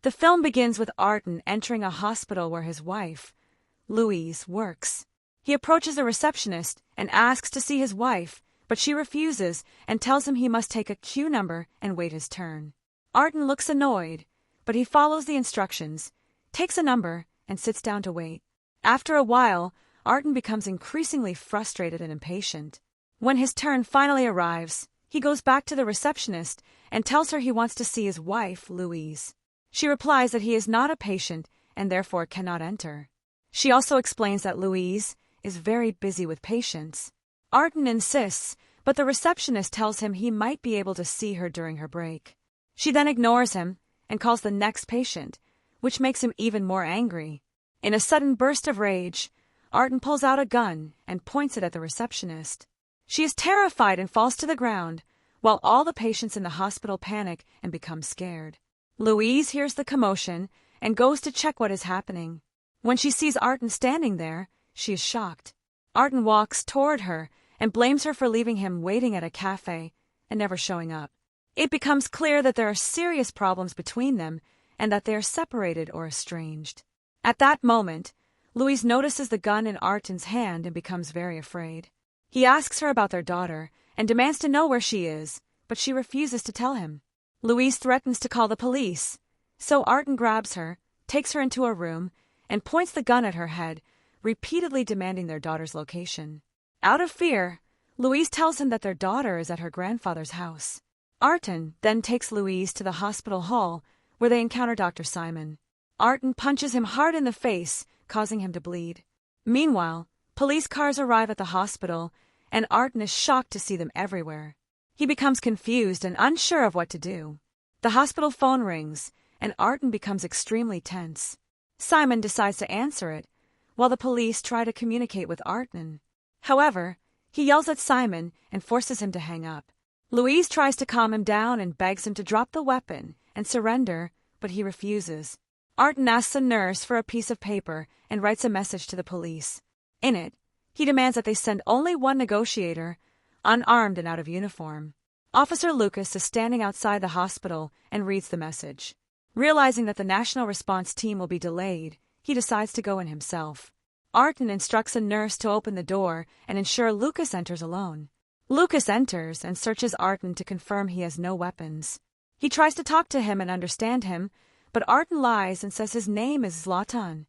The film begins with Arden entering a hospital where his wife, Louise, works. He approaches a receptionist and asks to see his wife, but she refuses and tells him he must take a queue number and wait his turn. Arden looks annoyed, but he follows the instructions, takes a number, and sits down to wait. After a while, Arden becomes increasingly frustrated and impatient. When his turn finally arrives, he goes back to the receptionist and tells her he wants to see his wife, Louise. She replies that he is not a patient and therefore cannot enter. She also explains that Louise is very busy with patients. Arden insists, but the receptionist tells him he might be able to see her during her break. She then ignores him and calls the next patient, which makes him even more angry. In a sudden burst of rage, Arden pulls out a gun and points it at the receptionist. She is terrified and falls to the ground, while all the patients in the hospital panic and become scared. Louise hears the commotion and goes to check what is happening. When she sees Arden standing there, she is shocked. Arden walks toward her and blames her for leaving him waiting at a cafe and never showing up. It becomes clear that there are serious problems between them and that they are separated or estranged. At that moment, Louise notices the gun in Arden's hand and becomes very afraid. He asks her about their daughter and demands to know where she is, but she refuses to tell him. Louise threatens to call the police, so Arden grabs her, takes her into a room, and points the gun at her head, repeatedly demanding their daughter's location. Out of fear, Louise tells him that their daughter is at her grandfather's house. Arden then takes Louise to the hospital hall, where they encounter Dr. Simon. Arden punches him hard in the face, causing him to bleed. Meanwhile, police cars arrive at the hospital, and Arden is shocked to see them everywhere. He becomes confused and unsure of what to do. The hospital phone rings, and Arden becomes extremely tense. Simon decides to answer it, while the police try to communicate with Arden. However, he yells at Simon and forces him to hang up. Louise tries to calm him down and begs him to drop the weapon and surrender, but he refuses. Arden asks a nurse for a piece of paper and writes a message to the police. In it, he demands that they send only one negotiator, unarmed and out of uniform. Officer Lucas is standing outside the hospital and reads the message. Realizing that the national response team will be delayed, he decides to go in himself. Arden instructs a nurse to open the door and ensure Lucas enters alone. Lucas enters and searches Arden to confirm he has no weapons. He tries to talk to him and understand him, but Arden lies and says his name is Zlatan.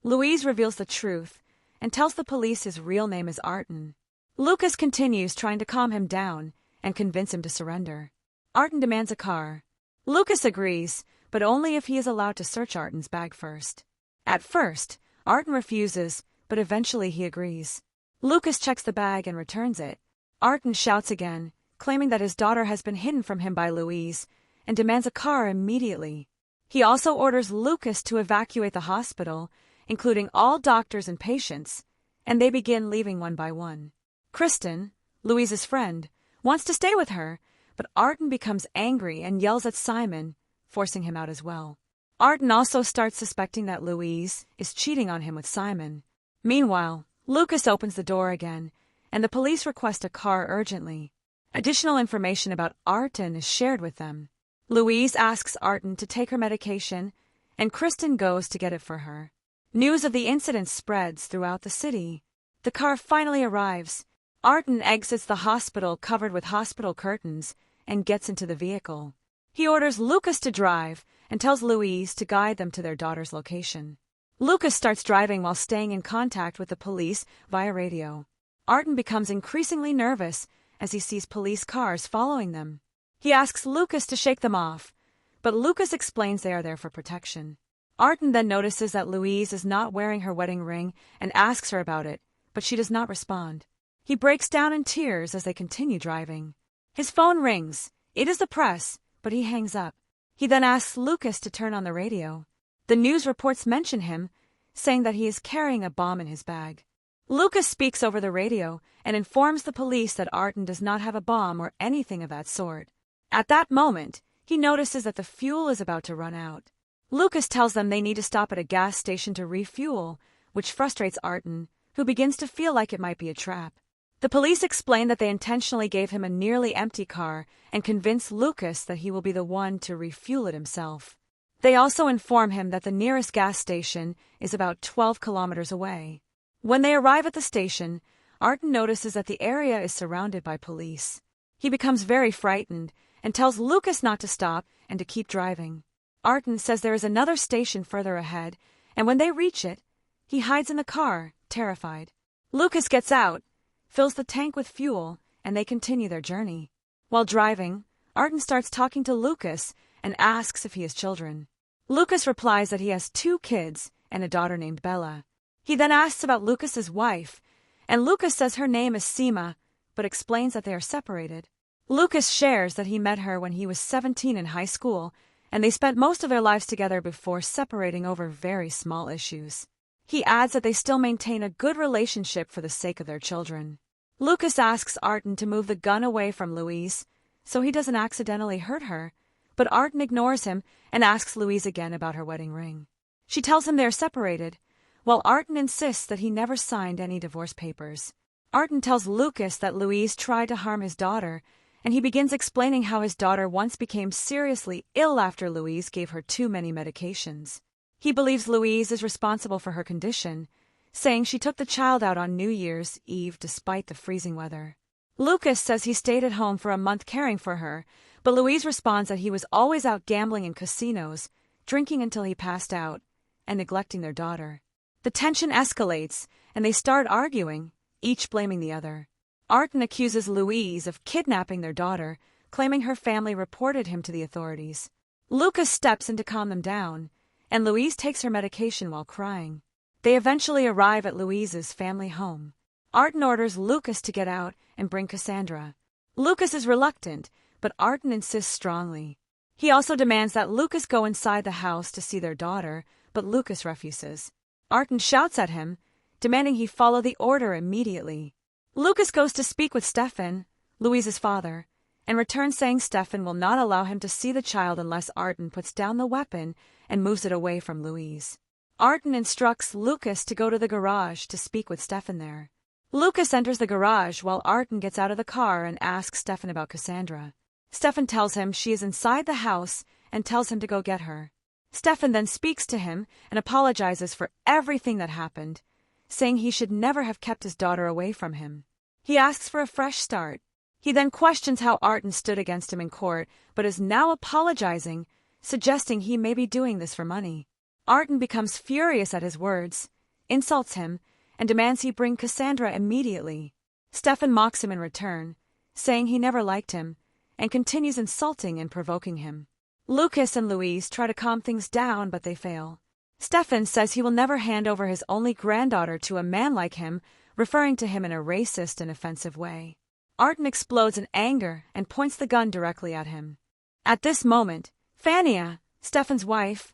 Louise reveals the truth and tells the police his real name is Arden. Lucas continues trying to calm him down and convince him to surrender. Arden demands a car. Lucas agrees, but only if he is allowed to search Arden's bag first. At first, Arden refuses, but eventually he agrees. Lucas checks the bag and returns it. Arden shouts again, claiming that his daughter has been hidden from him by Louise, and demands a car immediately. He also orders Lucas to evacuate the hospital, including all doctors and patients, and they begin leaving one by one. Kristen, Louise's friend, wants to stay with her, but Arden becomes angry and yells at Simon, forcing him out as well. Arden also starts suspecting that Louise is cheating on him with Simon. Meanwhile, Lucas opens the door again, and the police request a car urgently. Additional information about Arden is shared with them. Louise asks Arden to take her medication, and Kristen goes to get it for her. News of the incident spreads throughout the city. The car finally arrives. Arden exits the hospital covered with hospital curtains and gets into the vehicle. He orders Lucas to drive and tells Louise to guide them to their daughter's location. Lucas starts driving while staying in contact with the police via radio. Arden becomes increasingly nervous as he sees police cars following them. He asks Lucas to shake them off, but Lucas explains they are there for protection. Arden then notices that Louise is not wearing her wedding ring and asks her about it, but she does not respond. He breaks down in tears as they continue driving. His phone rings. It is the press, but he hangs up. He then asks Lucas to turn on the radio. The news reports mention him, saying that he is carrying a bomb in his bag. Lucas speaks over the radio and informs the police that Arden does not have a bomb or anything of that sort. At that moment, he notices that the fuel is about to run out. Lucas tells them they need to stop at a gas station to refuel, which frustrates Arden, who begins to feel like it might be a trap. The police explain that they intentionally gave him a nearly empty car and convince Lucas that he will be the one to refuel it himself. They also inform him that the nearest gas station is about 12 kilometers away. When they arrive at the station, Arden notices that the area is surrounded by police. He becomes very frightened and tells Lucas not to stop and to keep driving. Arden says there is another station further ahead, and when they reach it, he hides in the car, terrified. Lucas gets out, fills the tank with fuel, and they continue their journey. While driving, Arden starts talking to Lucas and asks if he has children. Lucas replies that he has 2 kids and a daughter named Bella. He then asks about Lucas's wife, and Lucas says her name is Seema, but explains that they are separated. Lucas shares that he met her when he was 17 in high school, and they spent most of their lives together before separating over very small issues. He adds that they still maintain a good relationship for the sake of their children. Lucas asks Arden to move the gun away from Louise, so he doesn't accidentally hurt her, but Arden ignores him and asks Louise again about her wedding ring. She tells him they are separated, while Arden insists that he never signed any divorce papers. Arden tells Lucas that Louise tried to harm his daughter, and he begins explaining how his daughter once became seriously ill after Louise gave her too many medications. He believes Louise is responsible for her condition, saying she took the child out on New Year's Eve despite the freezing weather. Lucas says he stayed at home for a month caring for her, but Louise responds that he was always out gambling in casinos, drinking until he passed out, and neglecting their daughter. The tension escalates, and they start arguing, each blaming the other. Arden accuses Louise of kidnapping their daughter, claiming her family reported him to the authorities. Lucas steps in to calm them down, and Louise takes her medication while crying. They eventually arrive at Louise's family home. Arden orders Lucas to get out and bring Cassandra. Lucas is reluctant, but Arden insists strongly. He also demands that Lucas go inside the house to see their daughter, but Lucas refuses. Arden shouts at him, demanding he follow the order immediately. Lucas goes to speak with Stefan, Louise's father, and returns saying Stefan will not allow him to see the child unless Arden puts down the weapon and moves it away from Louise. Arden instructs Lucas to go to the garage to speak with Stefan there. Lucas enters the garage while Arden gets out of the car and asks Stefan about Cassandra. Stefan tells him she is inside the house and tells him to go get her. Stefan then speaks to him and apologizes for everything that happened, saying he should never have kept his daughter away from him. He asks for a fresh start. He then questions how Arden stood against him in court, but is now apologizing, suggesting he may be doing this for money. Arden becomes furious at his words, insults him, and demands he bring Cassandra immediately. Stefan mocks him in return, saying he never liked him, and continues insulting and provoking him. Lucas and Louise try to calm things down, but they fail. Stefan says he will never hand over his only granddaughter to a man like him, referring to him in a racist and offensive way. Arden explodes in anger and points the gun directly at him. At this moment, Fania, Stefan's wife,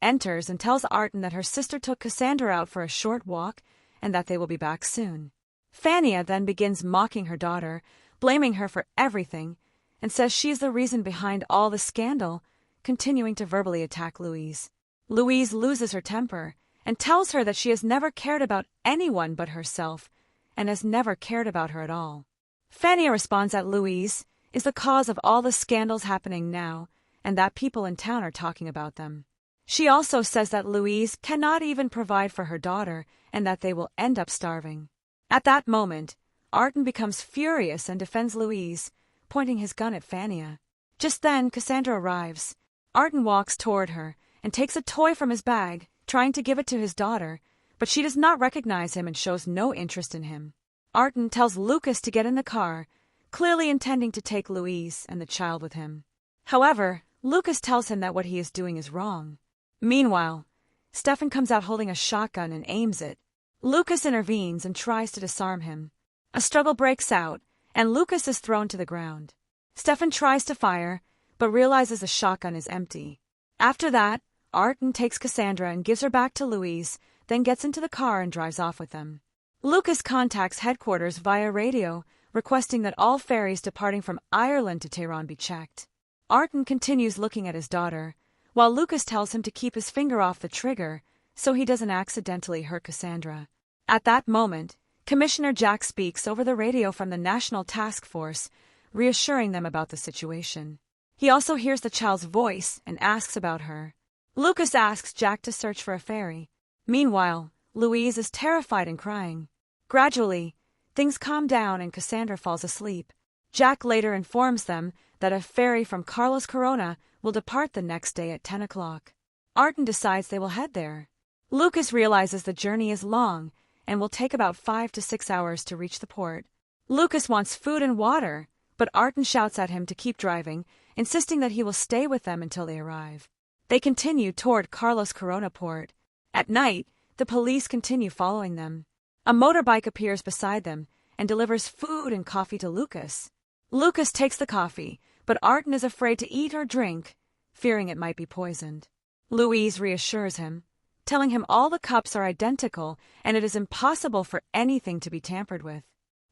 enters and tells Arden that her sister took Cassandra out for a short walk and that they will be back soon. Fania then begins mocking her daughter, blaming her for everything, and says she is the reason behind all the scandal, continuing to verbally attack Louise. Louise loses her temper and tells her that she has never cared about anyone but herself and has never cared about her at all. Fania responds that Louise is the cause of all the scandals happening now and that people in town are talking about them. She also says that Louise cannot even provide for her daughter and that they will end up starving. At that moment, Arden becomes furious and defends Louise, pointing his gun at Fania. Just then, Cassandra arrives. Arden walks toward her and takes a toy from his bag, trying to give it to his daughter, but she does not recognize him and shows no interest in him. Arden tells Lucas to get in the car, clearly intending to take Louise and the child with him. However, Lucas tells him that what he is doing is wrong. Meanwhile, Stefan comes out holding a shotgun and aims it. Lucas intervenes and tries to disarm him. A struggle breaks out, and Lucas is thrown to the ground. Stefan tries to fire, but realizes the shotgun is empty. After that, Arden takes Cassandra and gives her back to Louise, then gets into the car and drives off with them. Lucas contacts headquarters via radio, requesting that all ferries departing from Ireland to Tehran be checked. Arden continues looking at his daughter, while Lucas tells him to keep his finger off the trigger so he doesn't accidentally hurt Cassandra. At that moment, Commissioner Jack speaks over the radio from the National Task Force, reassuring them about the situation. He also hears the child's voice and asks about her. Lucas asks Jack to search for a fairy. Meanwhile, Louise is terrified and crying. Gradually, things calm down and Cassandra falls asleep. Jack later informs them that a ferry from Carlos Corona will depart the next day at 10 o'clock. Arden decides they will head there. Lucas realizes the journey is long and will take about 5 to 6 hours to reach the port. Lucas wants food and water, but Arden shouts at him to keep driving, insisting that he will stay with them until they arrive. They continue toward Carlos Corona port. At night, the police continue following them. A motorbike appears beside them and delivers food and coffee to Lucas. Lucas takes the coffee, but Arden is afraid to eat or drink, fearing it might be poisoned. Louise reassures him, telling him all the cups are identical and it is impossible for anything to be tampered with.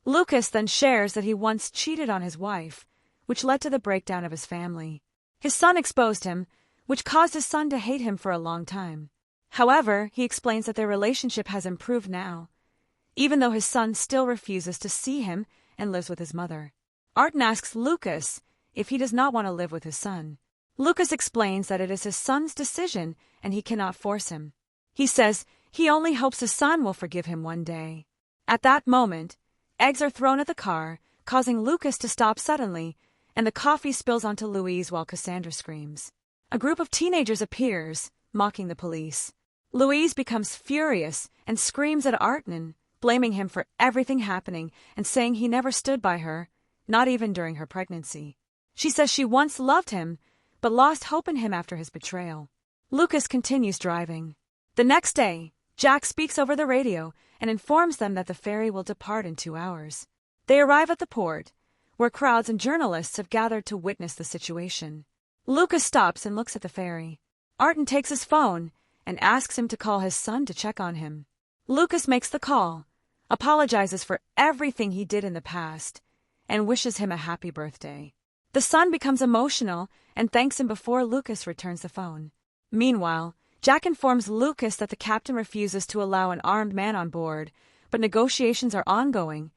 Lucas then shares that he once cheated on his wife, which led to the breakdown of his family. His son exposed him, which caused his son to hate him for a long time. However, he explains that their relationship has improved now, even though his son still refuses to see him and lives with his mother. Arden asks Lucas if he does not want to live with his son. Lucas explains that it is his son's decision and he cannot force him. He says he only hopes his son will forgive him one day. At that moment, eggs are thrown at the car, causing Lucas to stop suddenly, and the coffee spills onto Louise while Cassandra screams. A group of teenagers appears, mocking the police. Louise becomes furious and screams at Arden, blaming him for everything happening and saying he never stood by her, not even during her pregnancy. She says she once loved him, but lost hope in him after his betrayal. Lucas continues driving. The next day, Jack speaks over the radio and informs them that the ferry will depart in 2 hours. They arrive at the port, where crowds and journalists have gathered to witness the situation. Lucas stops and looks at the ferry. Arden takes his phone and asks him to call his son to check on him. Lucas makes the call, apologizes for everything he did in the past, and wishes him a happy birthday. The son becomes emotional and thanks him before Lucas returns the phone. Meanwhile, Jack informs Lucas that the captain refuses to allow an armed man on board, but negotiations are ongoing,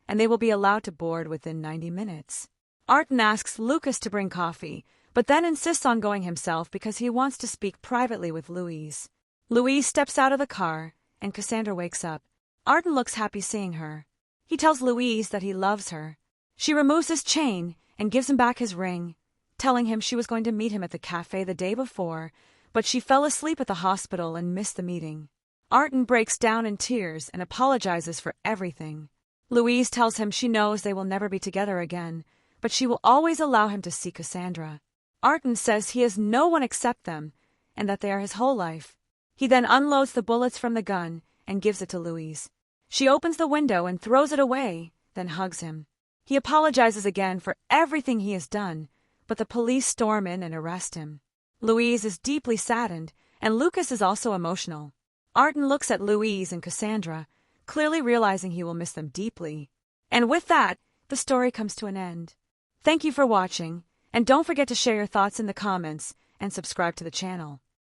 and they will be allowed to board within 90 minutes. Arden asks Lucas to bring coffee, but then insists on going himself because he wants to speak privately with Louise. Louise steps out of the car, and Cassandra wakes up. Arden looks happy seeing her. He tells Louise that he loves her. She removes his chain and gives him back his ring, telling him she was going to meet him at the cafe the day before, but she fell asleep at the hospital and missed the meeting. Arden breaks down in tears and apologizes for everything. Louise tells him she knows they will never be together again, but she will always allow him to see Cassandra. Arden says he has no one except them, and that they are his whole life. He then unloads the bullets from the gun and gives it to Louise. She opens the window and throws it away, then hugs him. He apologizes again for everything he has done, but the police storm in and arrest him. Louise is deeply saddened, and Lucas is also emotional. Arden looks at Louise and Cassandra, clearly realizing he will miss them deeply. And with that, the story comes to an end. Thank you for watching, and don't forget to share your thoughts in the comments and subscribe to the channel.